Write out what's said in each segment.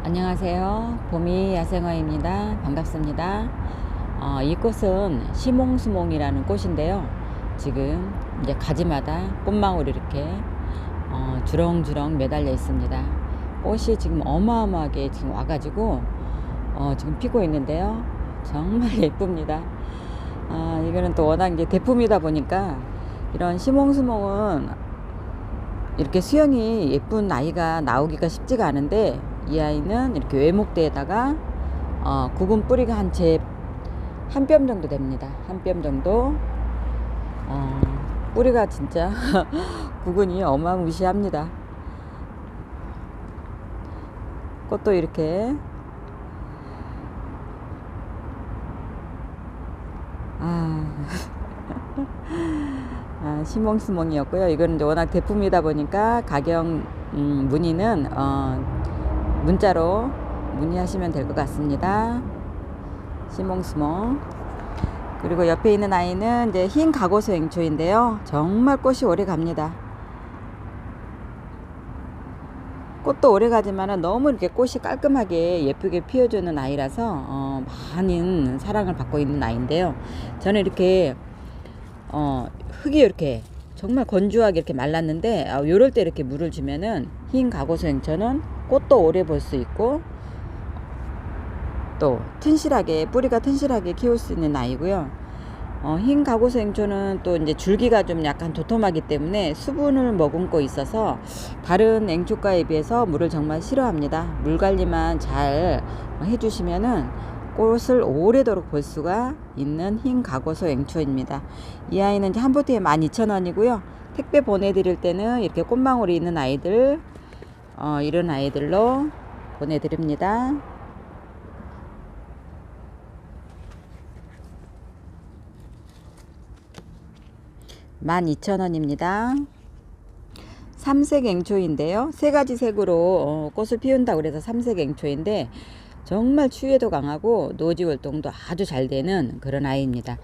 안녕하세요. 봄이 야생화입니다. 반갑습니다. 이 꽃은 시몽수몽이라는 꽃인데요. 지금 이제 가지마다 꽃망울이 이렇게 주렁주렁 매달려 있습니다. 꽃이 지금 어마어마하게 지금 와가지고 지금 피고 있는데요. 정말 예쁩니다. 이거는 또 워낙 이제 대품이다 보니까 이런 시몽수몽은 이렇게 수영이 예쁜 아이가 나오기가 쉽지가 않은데, 이 아이는 이렇게 외목대에다가 굵은 뿌리가 한 뼘 정도 됩니다. 한 뼘 정도. 뿌리가 진짜 굵은이 어마무시합니다. 꽃도 이렇게 시몽스몽이었고요. 이거는 이제 워낙 대품이다 보니까 가격 문의는 문자로 문의하시면 될 것 같습니다. 시몽스몽. 그리고 옆에 있는 아이는 이제 흰 가고수 앵초인데요. 정말 꽃이 오래 갑니다. 꽃도 오래 가지만은 너무 이렇게 꽃이 깔끔하게 예쁘게 피어주는 아이라서 많은 사랑을 받고 있는 아이인데요. 저는 이렇게 흙이 이렇게 정말 건조하게 이렇게 말랐는데, 요럴 때 이렇게 물을 주면은 흰 가고수 앵초는 꽃도 오래 볼 수 있고 또 튼실하게, 뿌리가 튼실하게 키울 수 있는 아이고요. 흰 가고수 앵초는 또 이제 줄기가 좀 약간 도톰하기 때문에 수분을 머금고 있어서 다른 앵초가에 비해서 물을 정말 싫어합니다. 물 관리만 잘 해주시면은 꽃을 오래도록 볼 수가 있는 흰 가고수 앵초입니다. 이 아이는 이제 한 포트에 12,000원이고요. 택배 보내드릴 때는 이렇게 꽃망울이 있는 아이들, 이런 아이들로 보내드립니다. (12,000원입니다) 삼색 앵초인데요. 세 가지 색으로 꽃을 피운다고 그래서 삼색 앵초인데, 정말 추위에도 강하고 노지 활동도 아주 잘 되는 그런 아이입니다.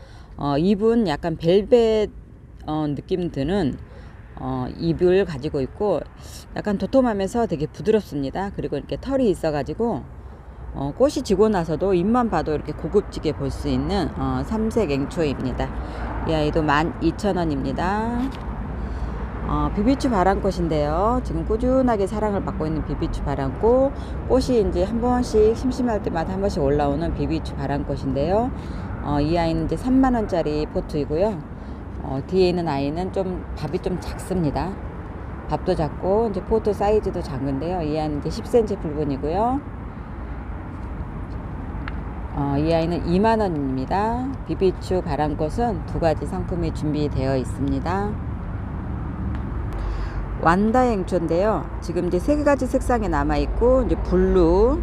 잎은 약간 벨벳 느낌 드는 잎을 가지고 있고, 약간 도톰하면서 되게 부드럽습니다. 그리고 이렇게 털이 있어 가지고 꽃이 지고 나서도 잎만 봐도 이렇게 고급지게 볼 수 있는 삼색 앵초입니다. 이 아이도 12,000원입니다. 비비추 바람꽃인데요. 지금 꾸준하게 사랑을 받고 있는 비비추 바람꽃. 꽃이 이제 한 번씩 심심할 때마다 한 번씩 올라오는 비비추 바람꽃인데요. 이 아이는 이제 3만원짜리 포트이고요. 뒤에 있는 아이는 밥이 좀 작습니다. 밥도 작고 이제 포트 사이즈도 작은데요. 이 아이는 이제 10cm 붉은이고요. 이 아이는 2만원입니다. 비비추 바람꽃은 두 가지 상품이 준비되어 있습니다. 완다 앵초인데요. 지금 이제 세 가지 색상이 남아 있고, 이제 블루,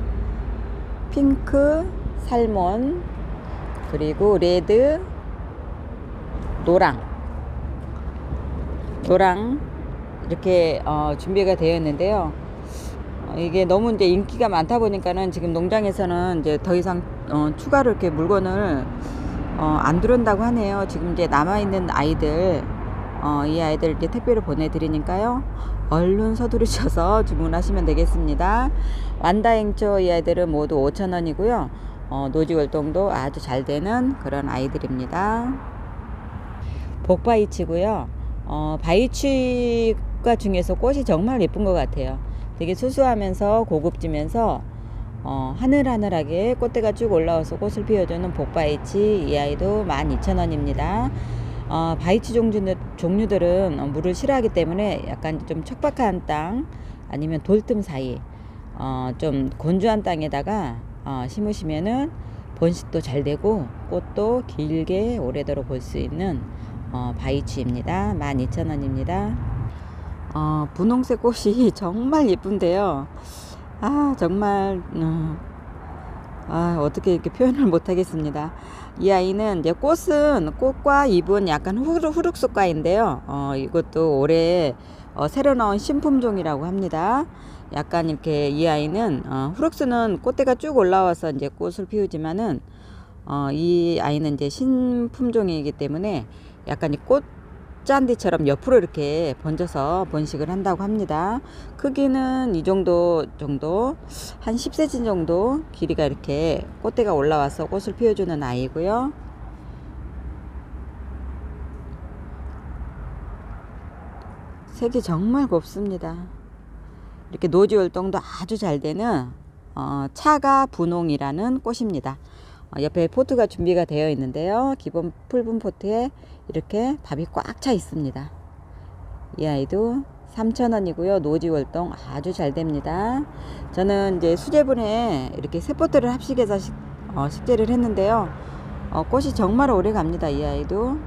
핑크, 살몬, 그리고 레드, 노랑 이렇게 준비가 되어 있는데요. 이게 너무 이제 인기가 많다 보니까는 지금 농장에서는 이제 더 이상 추가로 이렇게 물건을 안 들어온다고 하네요. 지금 이제 남아 있는 아이들, 이 아이들 이제 택배로 보내드리니까요. 얼른 서두르셔서 주문하시면 되겠습니다. 완다앵초 이 아이들은 모두 5,000원이고요. 노지 활동도 아주 잘 되는 그런 아이들입니다. 복바이치고요. 바이치가 중에서 꽃이 정말 예쁜 것 같아요. 되게 수수하면서 고급지면서 하늘하늘하게 꽃대가 쭉 올라와서 꽃을 피워주는 복바이치, 이 아이도 12,000원입니다. 바이치 종류들은 물을 싫어하기 때문에 약간 좀 척박한 땅, 아니면 돌틈 사이 좀 건조한 땅에다가 심으시면은 번식도 잘 되고 꽃도 길게 오래도록 볼 수 있는 바이치입니다. 12,000원입니다. 분홍색 꽃이 정말 예쁜데요. 정말 어떻게 이렇게 표현을 못 하겠습니다. 이 아이는 이제 꽃과 잎은 약간 후룩속과인데요. 이것도 올해 새로 나온 신품종이라고 합니다. 약간 이렇게 이 아이는 후룩스는 꽃대가 쭉 올라와서 이제 꽃을 피우지만은 이 아이는 이제 신품종이기 때문에 약간 이 꽃 잎잔디처럼 옆으로 이렇게 번져서 번식을 한다고 합니다. 크기는 이 정도 한 10cm 정도 길이가 이렇게 꽃대가 올라와서 꽃을 피워주는 아이고요. 색이 정말 곱습니다. 이렇게 노지 활동도 아주 잘 되는 차가 분홍이라는 꽃입니다. 옆에 포트가 준비가 되어 있는데요. 기본 풀분 포트에 이렇게 밥이 꽉 차 있습니다. 이 아이도 3,000원이고요. 노지 활동 아주 잘 됩니다. 저는 이제 수제분에 이렇게 세 포트를 합식해서 식재를 했는데요. 꽃이 정말 오래 갑니다. 이 아이도.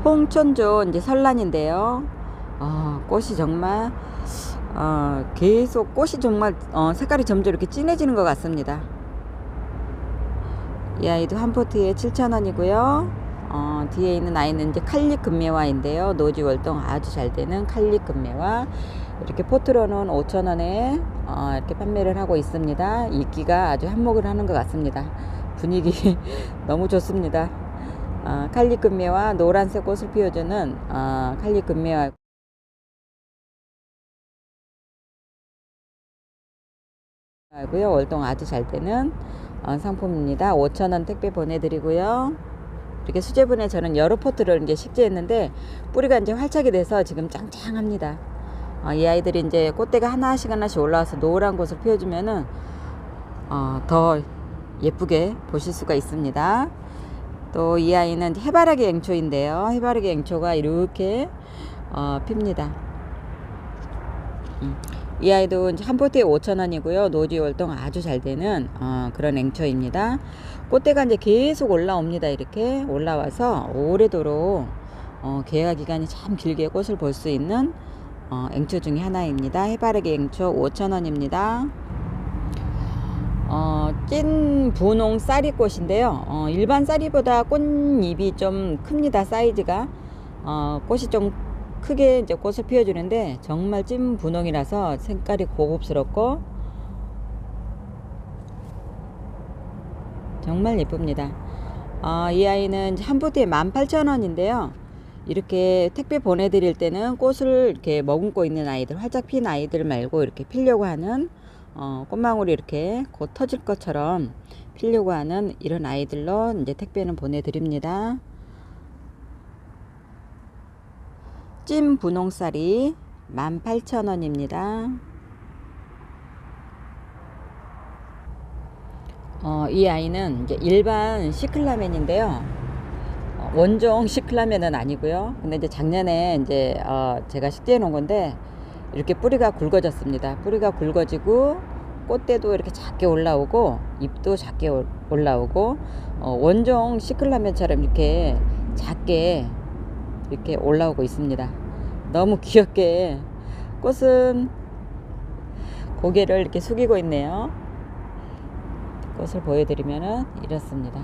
홍천조 이제 설란인데요. 꽃이 정말 계속 꽃이 정말 색깔이 점점 이렇게 진해지는 것 같습니다. 이 아이도 한 포트에 7,000원이고요. 뒤에 있는 아이는 이제 칼립 금매화인데요. 노지 활동 아주 잘 되는 칼립 금매화. 이렇게 포트로는 5,000원에 이렇게 판매를 하고 있습니다. 인기가 아주 한몫을 하는 것 같습니다. 분위기 너무 좋습니다. 칼립 금매화 노란색 꽃을 피워주는 칼립 금매화. 고요. 월동 아주 잘 되는 상품입니다. 5,000원 택배 보내드리고요. 이렇게 수제분에 저는 여러 포트를 이제 식재했는데 뿌리가 이제 활착이 돼서 지금 짱짱합니다. 이 아이들이 이제 꽃대가 하나씩 올라와서 노란 꽃을 피워주면은 더 예쁘게 보실 수가 있습니다. 또 이 아이는 해바라기 앵초인데요. 해바라기 앵초가 이렇게 핍니다. 이 아이도 이제 한 포트에 5,000원이고요. 노지 활동 아주 잘 되는 그런 앵초입니다. 꽃대가 이제 계속 올라옵니다. 이렇게 올라와서 오래도록 개화 기간이 참 길게 꽃을 볼 수 있는 앵초 중에 하나입니다. 해바라기 앵초 5,000원입니다. 찐 분홍 쌀이꽃인데요. 일반 쌀이보다 꽃잎이 좀 큽니다. 사이즈가 꽃이 좀 크게 이제 꽃을 피워주는데 정말 찐 분홍이라서 색깔이 고급스럽고 정말 예쁩니다. 이 아이는 한 포트에 18,000원인데요. 이렇게 택배 보내드릴 때는 꽃을 이렇게 머금고 있는 아이들, 활짝 핀 아이들 말고 이렇게 피려고 하는 꽃망울이 이렇게 곧 터질 것처럼 피려고 하는 이런 아이들로 이제 택배는 보내드립니다. 찐 분홍쌀이 18,000원입니다. 이 아이는 이제 일반 시클라멘인데요. 원종 시클라멘은 아니고요. 근데 이제 작년에 이제 제가 식재해 놓은 건데 이렇게 뿌리가 굵어졌습니다. 뿌리가 굵어지고 꽃대도 이렇게 작게 올라오고 잎도 작게 올라오고 원종 시클라멘처럼 이렇게 작게 이렇게 올라오고 있습니다. 너무 귀엽게 꽃은 고개를 이렇게 숙이고 있네요. 꽃을 보여드리면은 이렇습니다.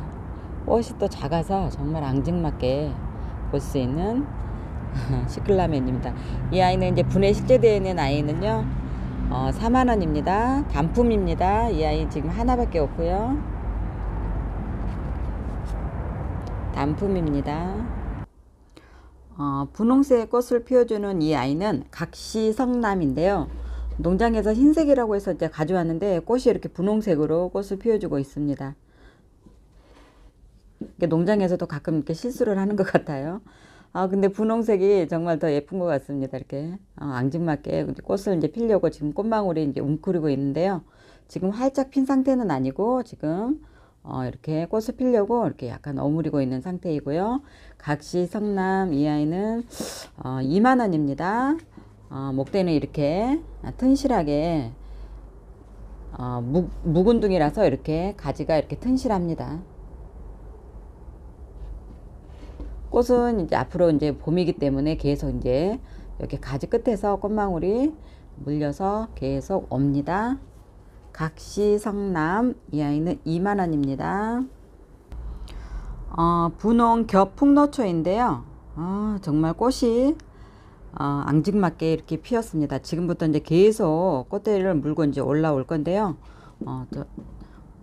꽃이 또 작아서 정말 앙증맞게 볼 수 있는 시클라멘입니다. 이 아이는 이제 분해 식재되어 있는 아이는요 4만원입니다. 단품입니다. 이 아이 지금 하나밖에 없고요. 단품입니다. 분홍색 꽃을 피워주는 이 아이는 각시성남인데요. 농장에서 흰색이라고 해서 이제 가져왔는데 꽃이 이렇게 분홍색으로 꽃을 피워주고 있습니다. 농장에서도 가끔 이렇게 실수를 하는 것 같아요. 근데 분홍색이 정말 더 예쁜 것 같습니다. 이렇게 앙증맞게 꽃을 이제 피려고 지금 꽃망울이 이제 웅크리고 있는데요. 지금 활짝 핀 상태는 아니고 지금 이렇게 꽃을 피려고 이렇게 약간 어무리고 있는 상태이고요. 각시성남 이 아이는 2만원입니다. 목대는 이렇게 튼실하게 묵은둥이라서 이렇게 가지가 이렇게 튼실합니다. 꽃은 이제 앞으로 이제 봄이기 때문에 계속 이제 이렇게 가지 끝에서 꽃망울이 물려서 계속 옵니다. 각시성남 이 아이는 2만원입니다. 분홍 겹 풍노초인데요. 정말 꽃이 앙증맞게 이렇게 피었습니다. 지금부터 이제 계속 꽃대를 물고 이제 올라올 건데요.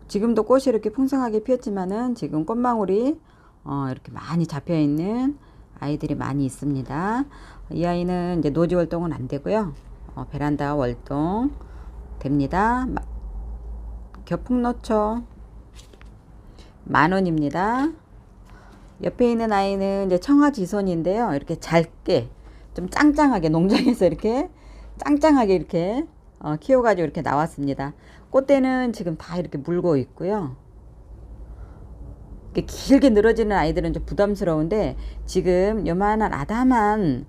지금도 꽃이 이렇게 풍성하게 피었지만은 지금 꽃망울이 이렇게 많이 잡혀 있는 아이들이 많이 있습니다. 이 아이는 이제 노지 월동은 안 되고요. 베란다 월동 됩니다. 겹풍노초 10,000원입니다. 옆에 있는 아이는 이제 청아지손인데요. 이렇게 잘게 좀 짱짱하게 농장에서 이렇게 짱짱하게 이렇게 키워가지고 이렇게 나왔습니다. 꽃대는 지금 다 이렇게 물고 있고요. 이렇게 길게 늘어지는 아이들은 좀 부담스러운데 지금 요만한 아담한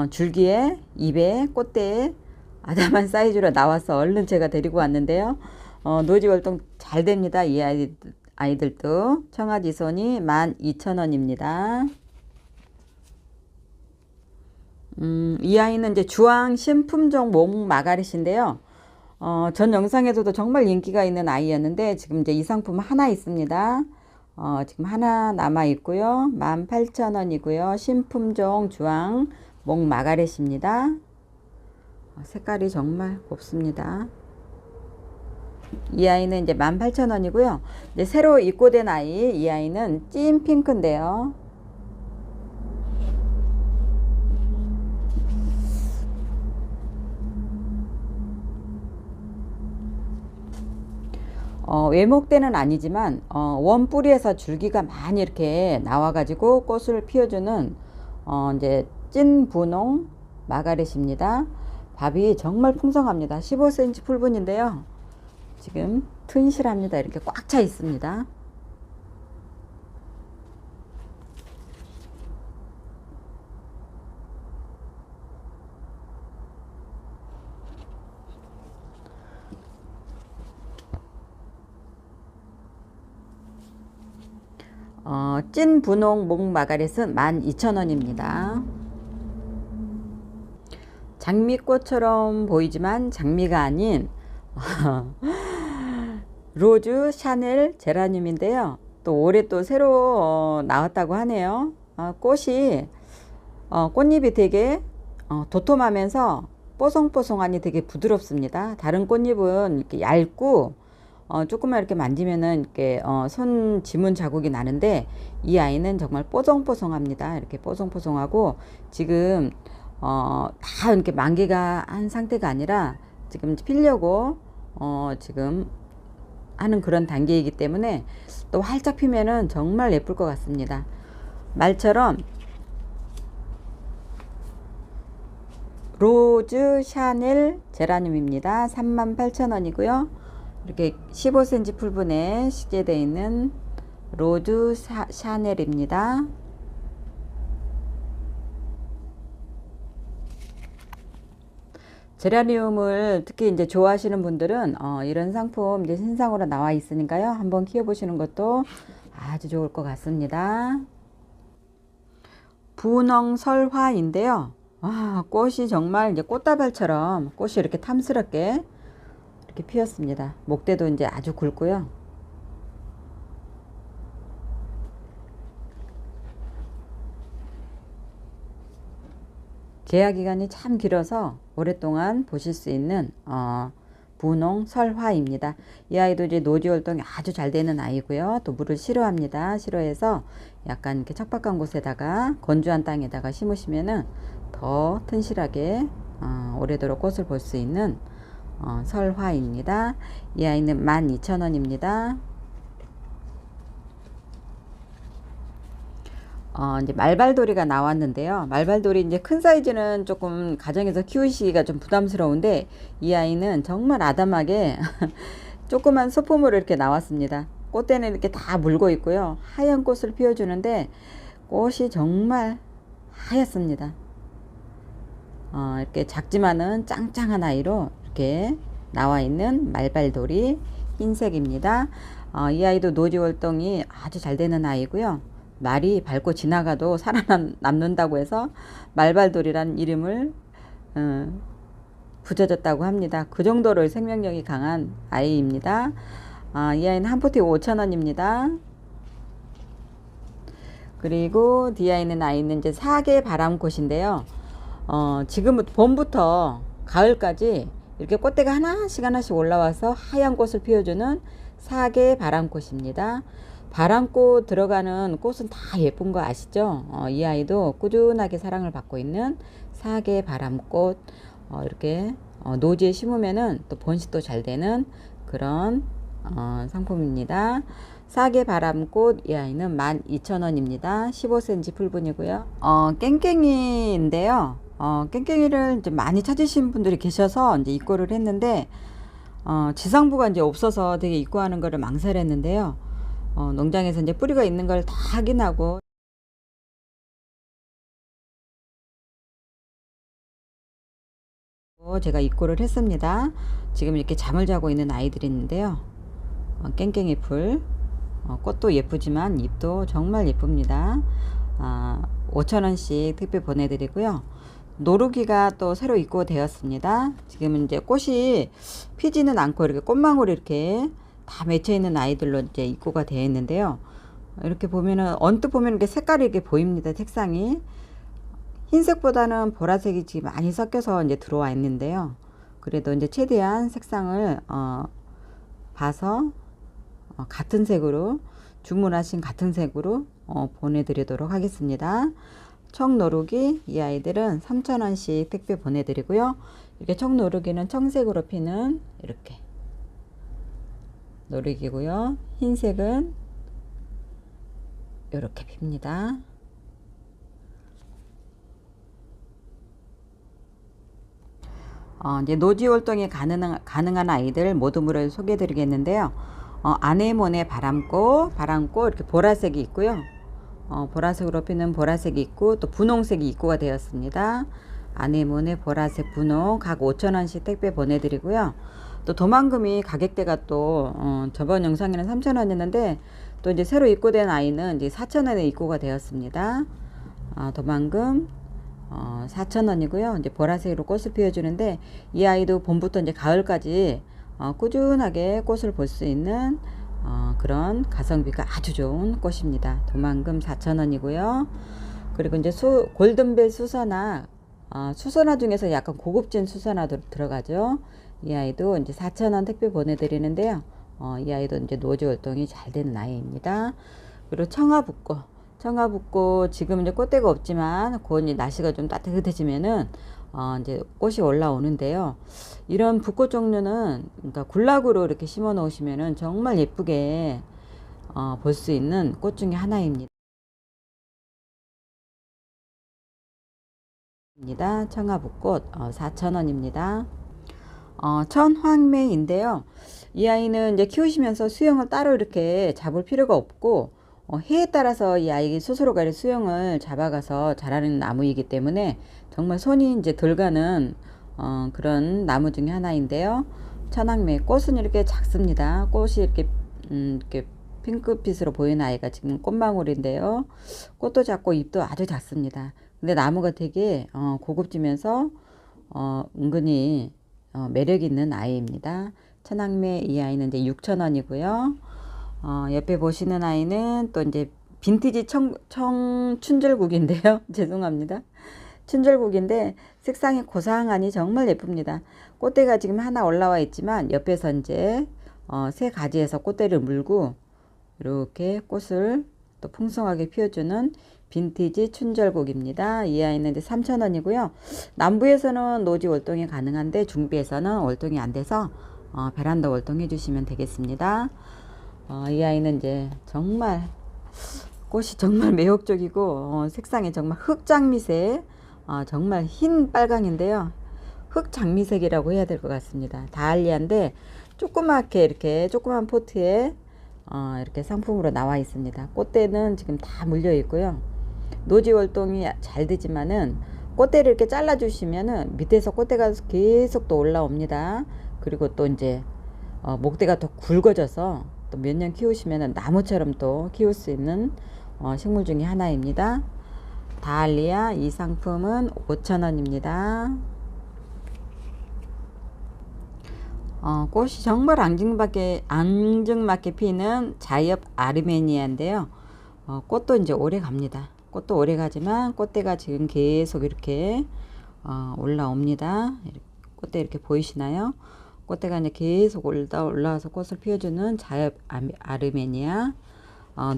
줄기에 잎에 꽃대에 아담한 사이즈로 나와서 얼른 제가 데리고 왔는데요. 노지 월동 잘 됩니다. 이 아이들도 청아지손이 12,000원입니다. 이 아이는 이제 주황 신품종 몽마가렛인데요. 전 영상에서도 정말 인기가 있는 아이였는데 지금 이제 이 상품 하나 있습니다. 지금 하나 남아 있고요. 18,000원이고요. 신품종 주황 몽마가렛입니다. 색깔이 정말 곱습니다. 이 아이는 이제 18,000원이고요. 이제 새로 입고된 아이, 이 아이는 찐 핑크인데요. 외목대는 아니지만 원 뿌리에서 줄기가 많이 이렇게 나와가지고 꽃을 피워주는 이제 찐 분홍 마가렛입니다. 밥이 정말 풍성합니다. 15cm 풀분인데요. 지금 튼실합니다. 이렇게 꽉 차 있습니다. 찐 분홍 몽마가렛은 12,000원입니다. 장미꽃처럼 보이지만 장미가 아닌 로즈 샤넬 제라늄인데요. 또 올해 또 새로 나왔다고 하네요. 꽃이 꽃잎이 되게 도톰하면서 뽀송뽀송하니 되게 부드럽습니다. 다른 꽃잎은 이렇게 얇고 조금만 이렇게 만지면은 이렇게 손 지문 자국이 나는데 이 아이는 정말 뽀송뽀송합니다. 이렇게 뽀송뽀송하고 지금 다 이렇게 만개가 한 상태가 아니라 지금 피려고 지금 하는 그런 단계이기 때문에 또 활짝 피면은 정말 예쁠 것 같습니다. 말처럼 로즈 샤넬 제라늄입니다. 38,000원이고요. 이렇게 15cm 풀분에 식재되어 있는 로즈 샤넬입니다. 제라늄을 특히 이제 좋아하시는 분들은 이런 상품 이제 신상으로 나와 있으니까요. 한번 키워보시는 것도 아주 좋을 것 같습니다. 분홍설화인데요. 꽃이 정말 이제 꽃다발처럼 꽃이 이렇게 탐스럽게 이렇게 피었습니다. 목대도 이제 아주 굵고요. 개화 기간이 참 길어서 오랫동안 보실 수 있는 분홍 설화입니다. 이 아이도 이제 노지 활동이 아주 잘 되는 아이고요. 또 물을 싫어합니다. 싫어해서 약간 이렇게 척박한 곳에다가 건조한 땅에다가 심으시면은 더 튼실하게 오래도록 꽃을 볼 수 있는 설화입니다. 이 아이는 12,000원입니다. 이제 말발돌이가 나왔는데요. 말발돌이 이제 큰 사이즈는 조금 가정에서 키우시기가 좀 부담스러운데 이 아이는 정말 아담하게 조그만 소품으로 이렇게 나왔습니다. 꽃대는 이렇게 다 물고 있고요. 하얀 꽃을 피워주는데 꽃이 정말 하얗습니다. 이렇게 작지만은 짱짱한 아이로 이렇게 나와 있는 말발돌이 흰색입니다. 이 아이도 노지 활동이 아주 잘 되는 아이고요. 말이 밟고 지나가도 살아남는다고 해서 말발돌이라는 이름을 붙여졌다고 합니다. 그 정도로 생명력이 강한 아이입니다. 이 아이는 한 포트에 5,000원입니다. 그리고 뒤에 있는 아이는 이제 사계 바람꽃인데요. 지금 봄부터 가을까지 이렇게 꽃대가 하나씩 하나씩 올라와서 하얀 꽃을 피워주는 사계 바람꽃입니다. 바람꽃 들어가는 꽃은 다 예쁜 거 아시죠? 이 아이도 꾸준하게 사랑을 받고 있는 사계 바람꽃, 이렇게 노지에 심으면은 또 번식도 잘 되는 그런 상품입니다. 사계 바람꽃, 이 아이는 12,000원입니다. 15cm 풀분이고요. 깽깽이인데요. 깽깽이를 이제 많이 찾으신 분들이 계셔서 이제 입고를 했는데, 지상부가 이제 없어서 되게 입고하는 거를 망설였는데요. 농장에서 이제 뿌리가 있는 걸 다 확인하고 제가 입고를 했습니다. 지금 이렇게 잠을 자고 있는 아이들이 있는데요. 깽깽이 풀, 꽃도 예쁘지만 잎도 정말 예쁩니다. 5,000원씩 택배 보내드리고요. 노루기가 또 새로 입고되었습니다. 지금은 이제 꽃이 피지는 않고 이렇게 꽃망울이 이렇게 다 맺혀 있는 아이들로 이제 입고가 되어 있는데요. 이렇게 보면은 언뜻 보면 이렇게 색깔이 이렇게 보입니다. 색상이 흰색보다는 보라색이 지금 많이 섞여서 이제 들어와 있는데요. 그래도 이제 최대한 색상을 봐서 같은 색으로 주문하신 같은 색으로 보내드리도록 하겠습니다. 청노루기, 이 아이들은 3,000원씩 택배 보내드리고요. 이렇게 청노루기는 청색으로 피는 이렇게 노루기고요. 흰색은 이렇게 핍니다. 이제 노지 활동이 가능한 아이들 모두를 소개해 드리겠는데요. 아네모네 바람꽃 이렇게 보라색이 있고요. 보라색으로 피는 보라색이 있고 또 분홍색이 입고가 되었습니다. 아네모네 보라색 분홍 각 5,000원씩 택배 보내드리고요. 또 도망금이 가격대가 또 저번 영상에는 3,000원이었는데 또 이제 새로 입고된 아이는 이제 4,000원에 입고가 되었습니다. 도망금 4,000원이고요. 이제 보라색으로 꽃을 피워주는데 이 아이도 봄부터 이제 가을까지 꾸준하게 꽃을 볼 수 있는 그런 가성비가 아주 좋은 꽃입니다. 도망금 4,000원이고요. 그리고 이제 골든벨 수선화, 수선화 중에서 약간 고급진 수선화도 들어가죠. 이 아이도 이제 4,000원 택배 보내드리는데요. 이 아이도 이제 노지 활동이 잘 되는 아이입니다. 그리고 청아붓꽃 지금 이제 꽃대가 없지만 곧 이제 날씨가 좀 따뜻해지면은 이제 꽃이 올라오는데요. 이런 붓꽃 종류는 그러니까 굴락으로 이렇게 심어 놓으시면은 정말 예쁘게 볼 수 있는 꽃 중에 하나입니다. 청아붓꽃 4,000원입니다. 천황매인데요. 이 아이는 이제 키우시면서 수영을 따로 이렇게 잡을 필요가 없고 해에 따라서 이 아이 스스로가 수영을 잡아가서 자라는 나무이기 때문에 정말 손이 이제 덜 가는 그런 나무 중에 하나인데요. 천황매 꽃은 이렇게 작습니다. 꽃이 이렇게 핑크빛으로 보이는 아이가 지금 꽃망울인데요. 꽃도 작고 잎도 아주 작습니다. 근데 나무가 되게 고급지면서 은근히 매력 있는 아이입니다. 천황매 이 아이는 이제 6,000원이고요. 옆에 보시는 아이는 또 이제 빈티지 춘절국인데요. 죄송합니다. 춘절국인데 색상이 고상하니 정말 예쁩니다. 꽃대가 지금 하나 올라와 있지만 옆에서 이제 세 가지에서 꽃대를 물고 이렇게 꽃을 또 풍성하게 피워주는 빈티지 춘절국입니다. 이 아이는 이제 3,000원이고요. 남부에서는 노지 월동이 가능한데 중부에서는 월동이 안 돼서 베란다 월동 해주시면 되겠습니다. 이 아이는 이제 정말 꽃이 정말 매혹적이고 색상이 정말 흑장미색 정말 흰 빨강인데요. 흑장미색이라고 해야 될 것 같습니다. 다알리아인데 조그맣게 이렇게 조그만 포트에 이렇게 상품으로 나와 있습니다. 꽃대는 지금 다 물려 있고요. 노지 월동이 잘 되지만은 꽃대를 이렇게 잘라 주시면은 밑에서 꽃대가 계속 또 올라옵니다. 그리고 또 이제 목대가 더 굵어져서 또 몇 년 키우시면은 나무처럼 또 키울 수 있는 식물 중에 하나입니다. 다알리아 이 상품은 5,000원입니다. 꽃이 정말 앙증맞게 피는 자이업 아르메니아인데요. 꽃도 이제 오래 갑니다. 꽃도 오래 가지만 꽃대가 지금 계속 이렇게 올라옵니다. 꽃대 이렇게 보이시나요? 꽃대가 이제 계속 올라와서 꽃을 피워주는 자이업 아르메니아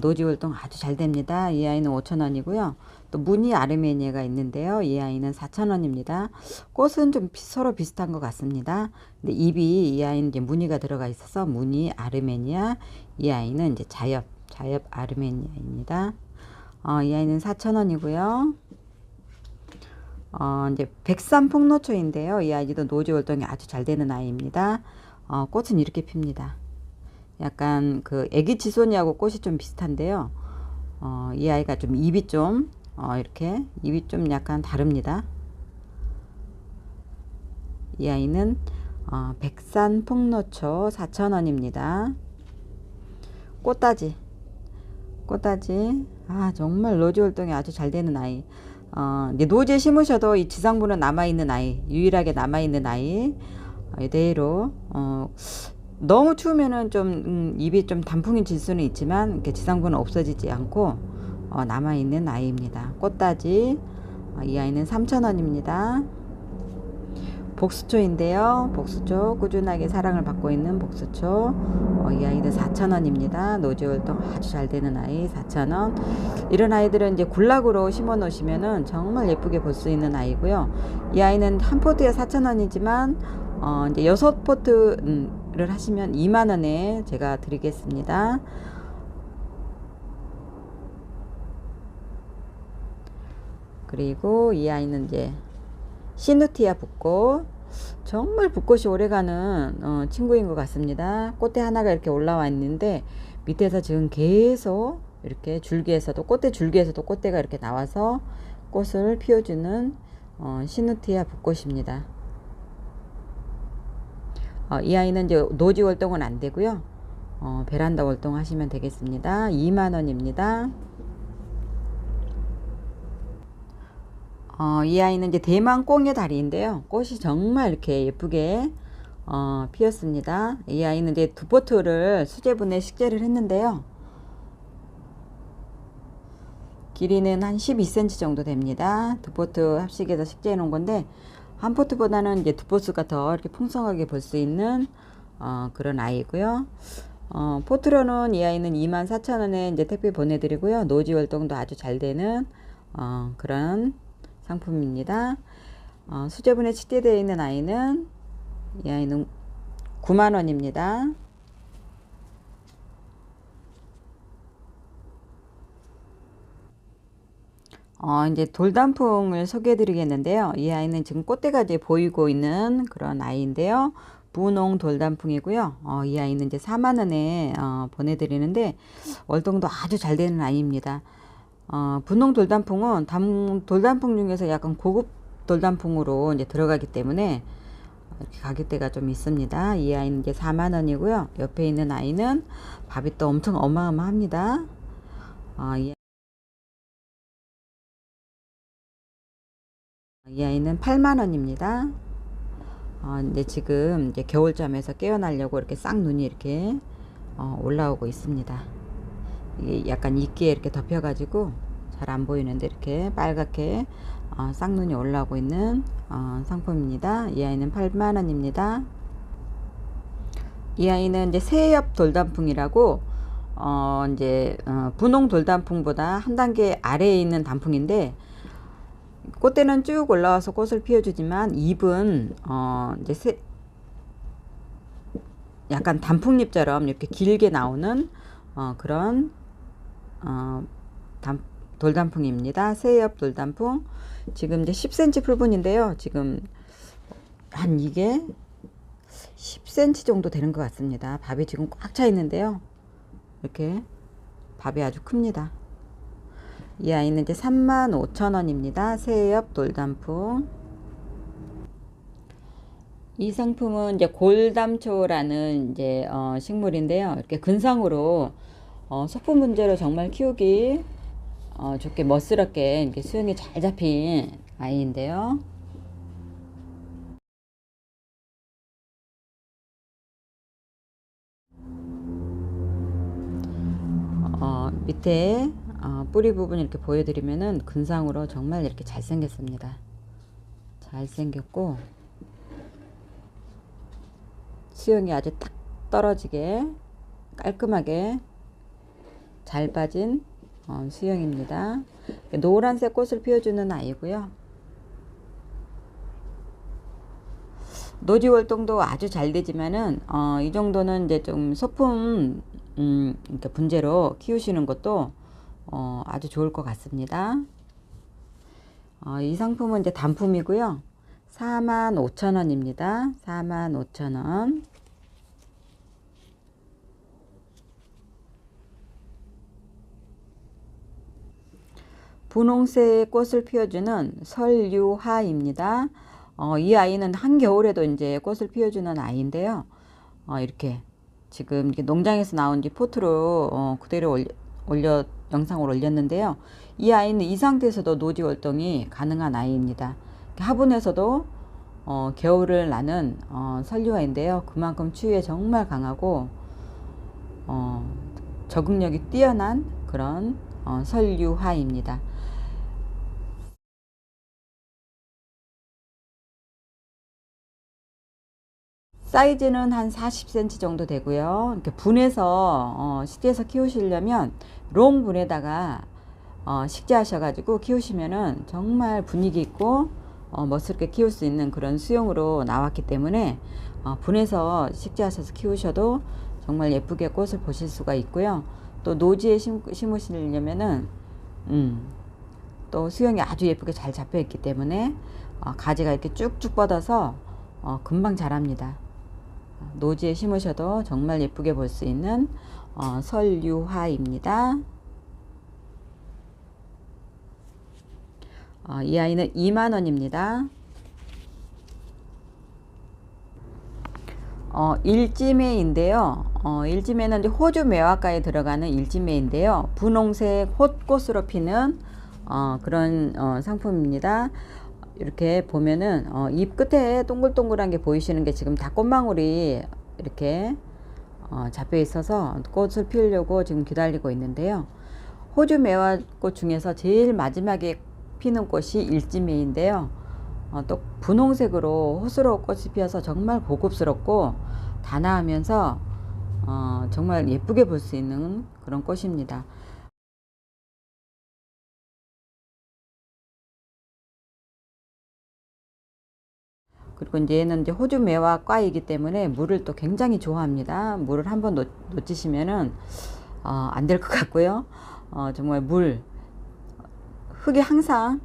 노지 활동 아주 잘 됩니다. 이 아이는 5,000원이고요. 또 무늬 아르메니아가 있는데요. 이 아이는 4,000원입니다. 꽃은 좀 서로 비슷한 것 같습니다. 근데 잎이 이 아이는 이제 무늬가 들어가 있어서 무늬 아르메니아, 이 아이는 이제 자엽 아르메니아입니다. 이 아이는 4,000원이고요. 이제 백산 폭로초인데요. 이 아이도 노지 활동이 아주 잘 되는 아이입니다. 꽃은 이렇게 핍니다. 약간 그 애기 지소니하고 꽃이 좀 비슷한데요. 이 아이가 좀 입이 좀 이렇게 입이 좀 약간 다릅니다. 이 아이는 백산 폭로초 4,000원입니다. 꽃다지 정말 노지 활동이 아주 잘 되는 아이. 이제 노지에 심으셔도 이 지상부는 남아있는 아이, 유일하게 남아있는 아이. 이대로 너무 추우면은 좀 잎이 좀 단풍이 질 수는 있지만 이렇게 지상부는 없어지지 않고 남아있는 아이입니다. 꽃다지. 이 아이는 3,000원입니다. 복수초인데요. 복수초 꾸준하게 사랑을 받고 있는 복수초. 이 아이는 4,000원입니다. 노지 활동 아주 잘 되는 아이 4,000원. 이런 아이들은 이제 굴락으로 심어 놓으시면은 정말 예쁘게 볼 수 있는 아이고요. 이 아이는 한 포트에 4,000원이지만 이제 6포트를 하시면 2만원에 제가 드리겠습니다. 그리고 이 아이는 이제 시누티아 붓꽃. 정말 붓꽃이 오래가는 친구인 것 같습니다. 꽃대 하나가 이렇게 올라와 있는데 밑에서 지금 계속 이렇게 줄기에서도 꽃대가 이렇게 나와서 꽃을 피워주는 시누티아 붓꽃입니다. 이 아이는 이제 노지 활동은 안 되고요. 베란다 활동 하시면 되겠습니다. 2만원입니다. 이 아이는 이제 대만 꽁의 다리인데요. 꽃이 정말 이렇게 예쁘게 피었습니다. 이 아이는 이제 두 포트를 수제분에 식재를 했는데요. 길이는 한 12cm 정도 됩니다. 두 포트 합식해서 식재해 놓은 건데 한 포트보다는 이제 두 포트가 더 이렇게 풍성하게 볼 수 있는 그런 아이고요. 포트로는 이 아이는 24,000원에 이제 택배 보내드리고요. 노지 활동도 아주 잘 되는 그런 상품입니다. 수제분에 식재되어 있는 아이는 이 아이는 9만원입니다. 이제 돌단풍을 소개해 드리겠는데요. 이 아이는 지금 꽃대가 이제 보이고 있는 그런 아이인데요. 분홍 돌단풍이고요. 이 아이는 이제 4만원에 보내드리는데 월동도 아주 잘 되는 아이입니다. 분홍 돌단풍은 돌단풍 중에서 약간 고급 돌단풍으로 이제 들어가기 때문에 이렇게 가격대가 좀 있습니다. 이 아이는 이제 4만원이고요. 옆에 있는 아이는 밥이 또 엄청 어마어마합니다. 이 아이는 8만원입니다. 근데 지금 이제 겨울잠에서 깨어나려고 이렇게 쌍눈이 이렇게 올라오고 있습니다. 이게 약간 이끼에 이렇게 덮여가지고 잘 안 보이는데 이렇게 빨갛게 쌍눈이 올라오고 있는 상품입니다. 이 아이는 8만원입니다. 이 아이는 이제 새엽 돌단풍이라고 이제 분홍 돌단풍보다 한 단계 아래에 있는 단풍인데 꽃대는 쭉 올라와서 꽃을 피워주지만 잎은 이제 약간 단풍잎처럼 이렇게 길게 나오는 그런 돌단풍입니다. 새엽 돌단풍. 지금 이제 10cm 풀분인데요. 지금 한 이게 10cm 정도 되는 것 같습니다. 밥이 지금 꽉 차 있는데요. 이렇게 밥이 아주 큽니다. 이 아이는 이제 35,000원입니다. 새엽 돌단풍. 이 상품은 이제 골담초라는 이제 식물인데요. 이렇게 근상으로 소품 문제로 정말 키우기 좋게 멋스럽게 이렇게 수영이 잘 잡힌 아이인데요. 밑에 뿌리 부분 이렇게 보여드리면은 근상으로 정말 이렇게 잘생겼습니다. 잘생겼고 수영이 아주 딱 떨어지게 깔끔하게 잘 빠진 수영입니다. 노란색 꽃을 피워주는 아이고요. 노지 활동도 아주 잘 되지만은 이 정도는 이제 좀 소품 이렇게 분재로 키우시는 것도 아주 좋을 것 같습니다. 이 상품은 이제 단품이고요. 45,000원입니다. 45,000원. 분홍색 꽃을 피워주는 설유하입니다. 이 아이는 한겨울에도 이제 꽃을 피워주는 아이인데요. 이렇게 지금 이렇게 농장에서 나온 지 포트로 그대로 영상을 올렸는데요. 이 아이는 이 상태에서도 노지 활동이 가능한 아이입니다. 화분에서도 겨울을 나는 설유화인데요. 그만큼 추위에 정말 강하고 적응력이 뛰어난 그런 설유화입니다. 사이즈는 한 40cm 정도 되고요. 이렇게 분해서 시대에서 키우시려면 롱 분에다가 식재하셔가지고 키우시면은 정말 분위기 있고 멋스럽게 키울 수 있는 그런 수용으로 나왔기 때문에 분해서 식재하셔서 키우셔도 정말 예쁘게 꽃을 보실 수가 있고요. 또 노지에 심으시려면은 또 수용이 아주 예쁘게 잘 잡혀 있기 때문에 가지가 이렇게 쭉쭉 뻗어서 금방 자랍니다. 노지에 심으셔도 정말 예쁘게 볼 수 있는 설유화입니다. 이 아이는 20,000원입니다. 일지매인데요. 일지매는 이제 호주 매화가에 들어가는 일지매인데요. 분홍색 홑꽃으로 피는 그런 상품입니다. 이렇게 보면은 잎 끝에 동글동글한 게 보이시는 게 지금 다 꽃망울이 이렇게 잡혀 있어서 꽃을 피우려고 지금 기다리고 있는데요. 호주 매화꽃 중에서 제일 마지막에 피는 꽃이 일지매인데요. 또 분홍색으로 호수로 꽃이 피어서 정말 고급스럽고 단아하면서 정말 예쁘게 볼 수 있는 그런 꽃입니다. 그리고 이제 얘는 이제 호주 매화과이기 때문에 물을 또 굉장히 좋아합니다. 물을 한번 놓치시면은 안 될 것 같고요. 정말 흙에 항상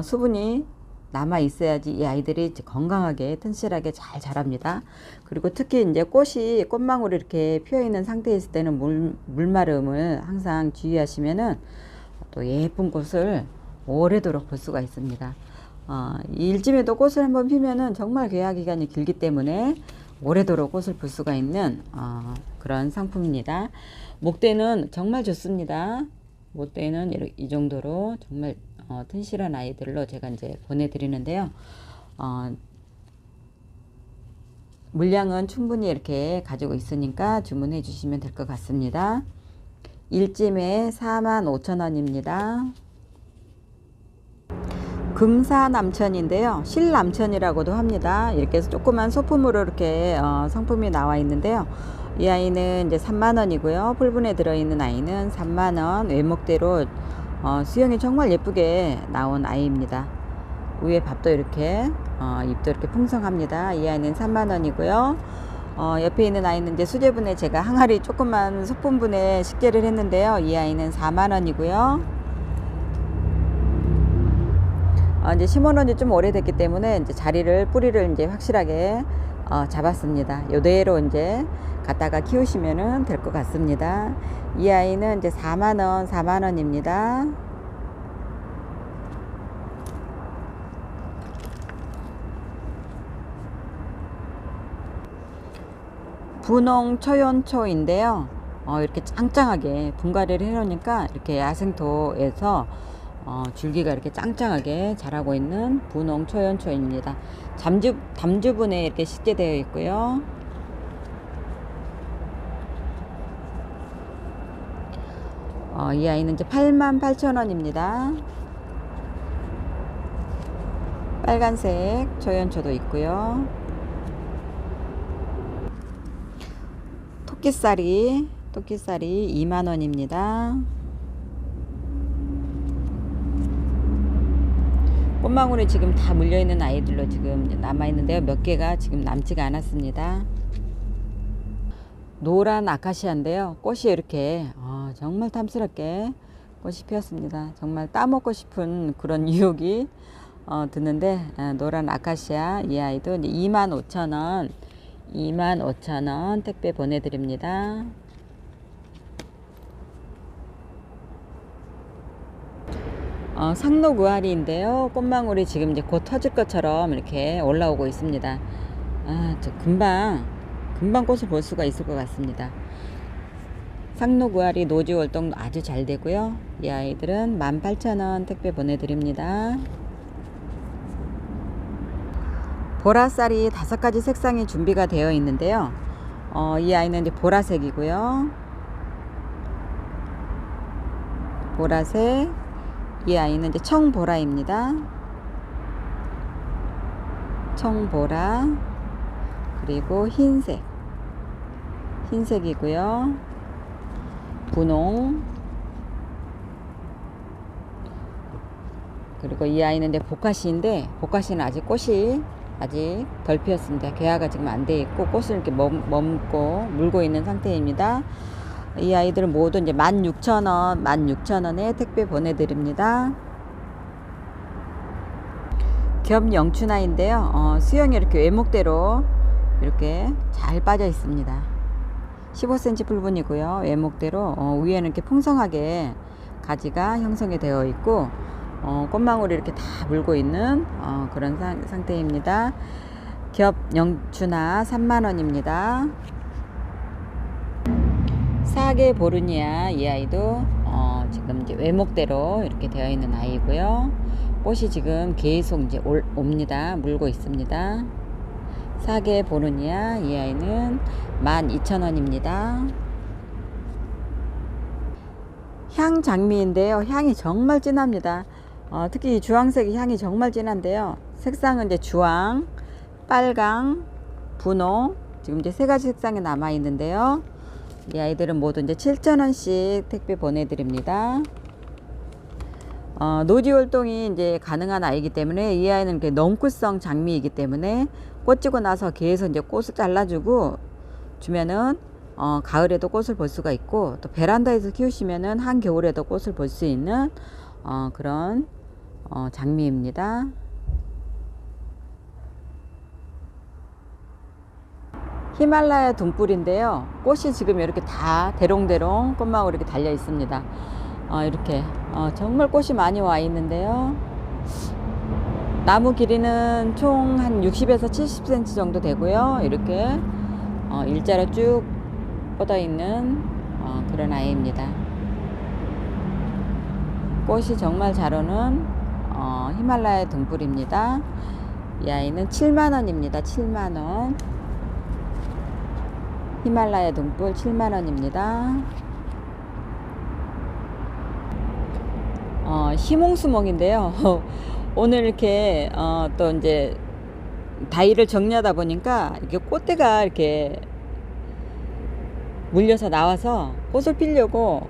수분이 남아 있어야지 이 아이들이 건강하게 튼실하게 잘 자랍니다. 그리고 특히 이제 꽃망울이 이렇게 피어 있는 상태에 있을 때는 물마름을 항상 주의하시면은 또 예쁜 꽃을 오래도록 볼 수가 있습니다. 이 일지매도 꽃을 한번 피면은 정말 개화 기간이 길기 때문에 오래도록 꽃을 볼 수가 있는 그런 상품입니다. 목대는 정말 좋습니다. 목대는 이 정도로 정말 튼실한 아이들로 제가 이제 보내드리는데요. 물량은 충분히 이렇게 가지고 있으니까 주문해 주시면 될 것 같습니다. 일지매 45,000원입니다. 금사남천인데요. 실남천이라고도 합니다. 이렇게 해서 조그만 소품으로 이렇게 상품이 나와 있는데요. 이 아이는 이제 30,000원이고요. 풀분에 들어있는 아이는 30,000원. 외목대로 수영이 정말 예쁘게 나온 아이입니다. 위에 밥도 이렇게 잎도 이렇게 풍성합니다. 이 아이는 30,000원이고요. 옆에 있는 아이는 이제 수제분에 제가 항아리 조그만 소품분에 식재를 했는데요. 이 아이는 40,000원이고요. 이제 심어놓은 지 좀 오래됐기 때문에 이제 뿌리를 이제 확실하게 잡았습니다. 이대로 이제 갖다가 키우시면은 될 것 같습니다. 이 아이는 이제 40,000원입니다. 분홍 초연초인데요. 이렇게 짱짱하게 분갈이를 해놓으니까 이렇게 야생토에서 줄기가 이렇게 짱짱하게 자라고 있는 분홍 초연초입니다. 담주분에 이렇게 식재되어 있고요. 이 아이는 이제 88,000원입니다. 빨간색 초연초도 토끼살이 2만원입니다. 꽃망울이 지금 다 물려있는 아이들로 지금 남아있는데요. 몇 개가 지금 남지가 않았습니다. 노란 아카시아인데요. 꽃이 이렇게 정말 탐스럽게 꽃이 피었습니다. 정말 따먹고 싶은 그런 유혹이 드는데, 노란 아카시아 이 아이도 25,000원 25,000원 택배 보내드립니다. 상록의아리인데요. 꽃망울이 지금 이제 곧 터질 것처럼 이렇게 올라오고 있습니다. 저 금방 꽃을 볼 수가 있을 것 같습니다. 상록의아리 노지 활동 아주 잘 되고요. 이 아이들은 18,000원 택배 보내드립니다. 보라쌀이 5가지 색상이 준비가 되어 있는데요. 이 아이는 이제 보라색이고요. 보라색. 이 아이는 이제 청보라입니다. 청보라. 그리고 흰색이고요. 분홍. 그리고 이 아이는 이제 보카시인데, 보카시는 아직 꽃이 아직 덜 피었습니다. 개화가 지금 안 돼 있고 꽃을 이렇게 물고 있는 상태입니다. 이 아이들은 모두 이제 16,000원에 택배 보내드립니다. 겹 영춘아인데요. 수영이 이렇게 외목대로 이렇게 잘 빠져 있습니다. 15cm 풀분이고요. 외목대로 위에는 이렇게 풍성하게 가지가 형성이 되어 있고, 꽃망울이 이렇게 다 물고 있는 그런 상태입니다. 겹 영춘아 3만원입니다. 사계 보르니아 이 아이도 지금 이제 외목대로 이렇게 되어 있는 아이고요. 꽃이 지금 계속 이제 옵니다. 물고 있습니다. 사계 보르니아 이 아이는 12,000원입니다. 향장미인데요. 향이 정말 진합니다. 특히 이 주황색이 향이 정말 진한데요. 색상은 이제 주황, 빨강, 분홍, 지금 이제 3가지 색상이 남아 있는데요. 이 아이들은 모두 이제 7,000원씩 택배 보내드립니다. 노지 활동이 이제 가능한 아이이기 때문에, 이 아이는 이렇게 넝쿨성 장미이기 때문에 꽃지고 나서 계속 이제 꽃을 잘라주고 주면은 가을에도 꽃을 볼 수가 있고, 또 베란다에서 키우시면은 한겨울에도 꽃을 볼 수 있는 그런 장미입니다. 히말라야 등불인데요. 꽃이 지금 이렇게 다 대롱대롱 꽃망울 이렇게 달려 있습니다. 이렇게 정말 꽃이 많이 와 있는데요. 나무 길이는 총 한 60에서 70cm 정도 되고요. 이렇게 일자로 쭉 뻗어 있는 그런 아이입니다. 꽃이 정말 잘 오는 히말라야 등불입니다. 이 아이는 7만원입니다. 7만원. 히말라야 등불 7만원입니다. 희몽수몽인데요. 오늘 이렇게 또 이제 다이를 정리하다 보니까 이게 꽃대가 이렇게 물려서 나와서 꽃을 피려고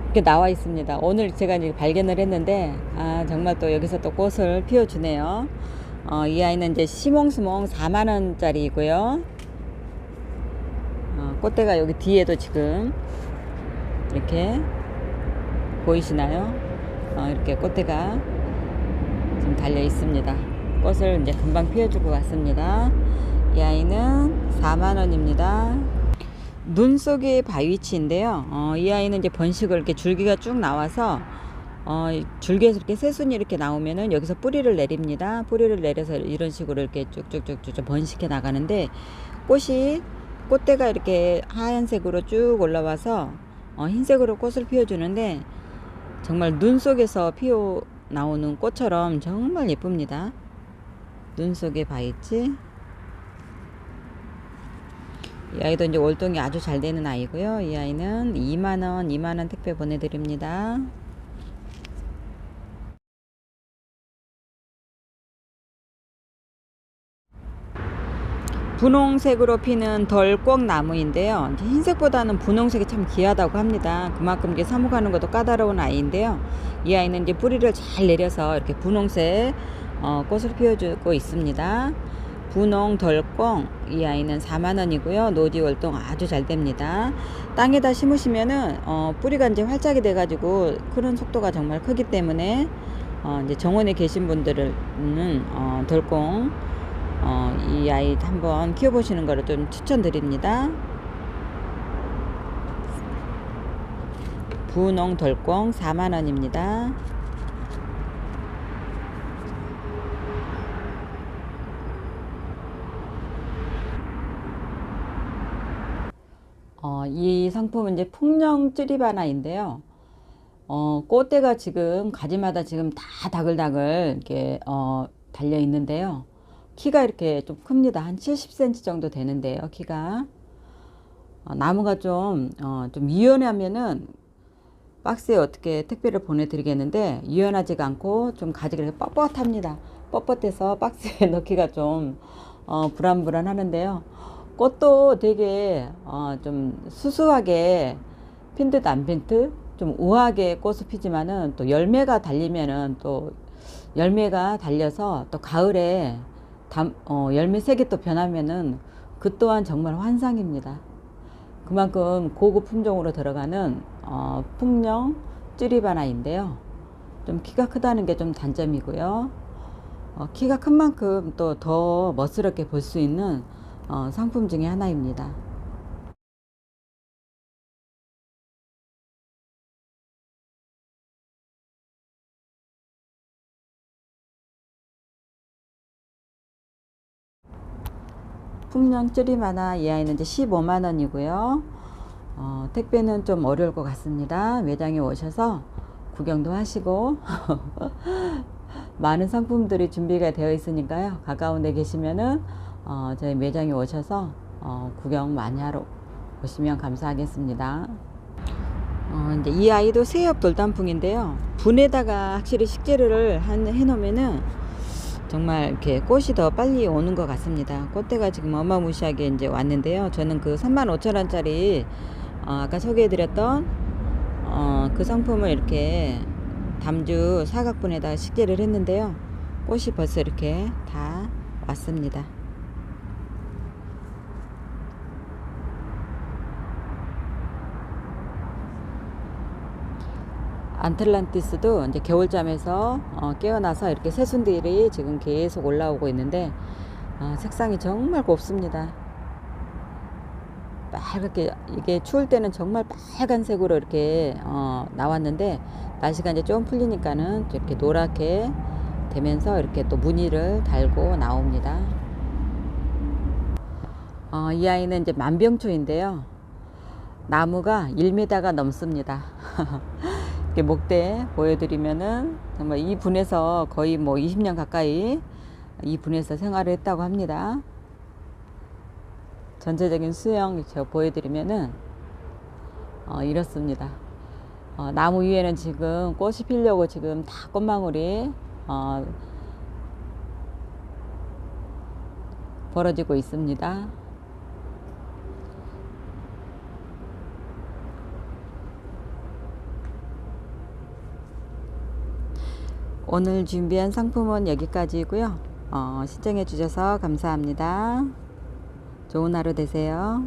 이렇게 나와 있습니다. 오늘 제가 이제 발견을 했는데, 정말 또 여기서 또 꽃을 피워주네요. 이 아이는 이제 시몽수몽 4만원짜리이고요. 꽃대가 여기 뒤에도 지금 이렇게 보이시나요? 이렇게 꽃대가 지금 달려 있습니다. 꽃을 이제 금방 피워줄 것 같습니다. 이 아이는 4만원입니다. 눈 속의 바위치인데요. 이 아이는 이제 번식을 이렇게 줄기가 쭉 나와서 줄기에서 이렇게 새순이 이렇게 나오면은 여기서 뿌리를 내립니다. 뿌리를 내려서 이런 식으로 이렇게 쭉쭉쭉쭉 번식해 나가는데, 꽃대가 이렇게 하얀색으로 쭉 올라와서 흰색으로 꽃을 피워주는데, 정말 눈 속에서 피어 나오는 꽃처럼 정말 예쁩니다. 눈 속의 바위치. 이 아이도 이제 월동이 아주 잘 되는 아이고요. 이 아이는 2만원 택배 보내드립니다. 분홍색으로 피는 덜꽁나무인데요. 이제 흰색보다는 분홍색이 참 귀하다고 합니다. 그만큼 이게 사목하는 것도 까다로운 아이인데요. 이 아이는 이제 뿌리를 잘 내려서 이렇게 분홍색 꽃을 피워주고 있습니다. 분홍 덜꽁, 이 아이는 4만원이고요. 노지 월동 아주 잘 됩니다. 땅에다 심으시면은 뿌리가 이제 활짝이 돼가지고 크는 속도가 정말 크기 때문에 이제 정원에 계신 분들은 덜꽁 이 아이 한번 키워보시는 거를 좀 추천드립니다. 분홍 덜꽁 4만원입니다. 이 상품은 이제 풍령 찌리바나인데요. 꽃대가 지금 가지마다 지금 다 다글다글 이렇게 달려 있는데요. 키가 이렇게 좀 큽니다. 한 70cm 정도 되는데요. 키가 나무가 좀 유연하면은 박스에 어떻게 택배를 보내드리겠는데 유연하지가 않고 좀 가지가 이렇게 뻣뻣합니다. 뻣뻣해서 박스에 넣기가 좀 불안불안하는데요. 꽃도 되게 좀 수수하게 핀 듯 안 핀 듯 좀 우아하게 꽃을 피지만은 또 열매가 달리면은 또 열매가 달려서 또 가을에 열매 색이 또 변하면은 그 또한 정말 환상입니다. 그만큼 고급 품종으로 들어가는 풍령 찌리바나인데요. 좀 키가 크다는 게 좀 단점이고요. 키가 큰 만큼 또 더 멋스럽게 볼 수 있는 상품 중에 하나입니다. 풍령 찌리바나 이 아이는 이제 15만원이고요. 택배는 좀 어려울 것 같습니다. 매장에 오셔서 구경도 하시고 많은 상품들이 준비가 되어 있으니까요. 가까운 데 계시면은 저희 매장에 오셔서 구경 많이 하러 오시면 감사하겠습니다. 이제 이 아이도 새엽 돌단풍인데요. 분에다가 확실히 식재료를 해놓으면은 정말 이렇게 꽃이 더 빨리 오는 것 같습니다. 꽃대가 지금 어마무시하게 이제 왔는데요. 저는 그 35,000원짜리 아까 소개해드렸던 그 상품을 이렇게 담주 사각분에다가 식재를 했는데요. 꽃이 벌써 이렇게 다 왔습니다. 안틀란티스도 이제 겨울잠에서 깨어나서 이렇게 새순들이 지금 계속 올라오고 있는데 색상이 정말 곱습니다. 빨갛게 이게 추울 때는 정말 빨간색으로 이렇게 나왔는데 날씨가 이제 좀 풀리니까는 이렇게 노랗게 되면서 이렇게 또 무늬를 달고 나옵니다. 이 아이는 이제 만병초인데요. 나무가 1m가 넘습니다. 이렇게 목대 보여드리면은 정말 이 분에서 거의 뭐 20년 가까이 이 분에서 생활을 했다고 합니다. 전체적인 수영 제가 보여드리면은 이렇습니다. 나무 위에는 지금 꽃이 피려고 지금 다 꽃망울이 벌어지고 있습니다. 오늘 준비한 상품은 여기까지고요. 시청해 주셔서 감사합니다. 좋은 하루 되세요.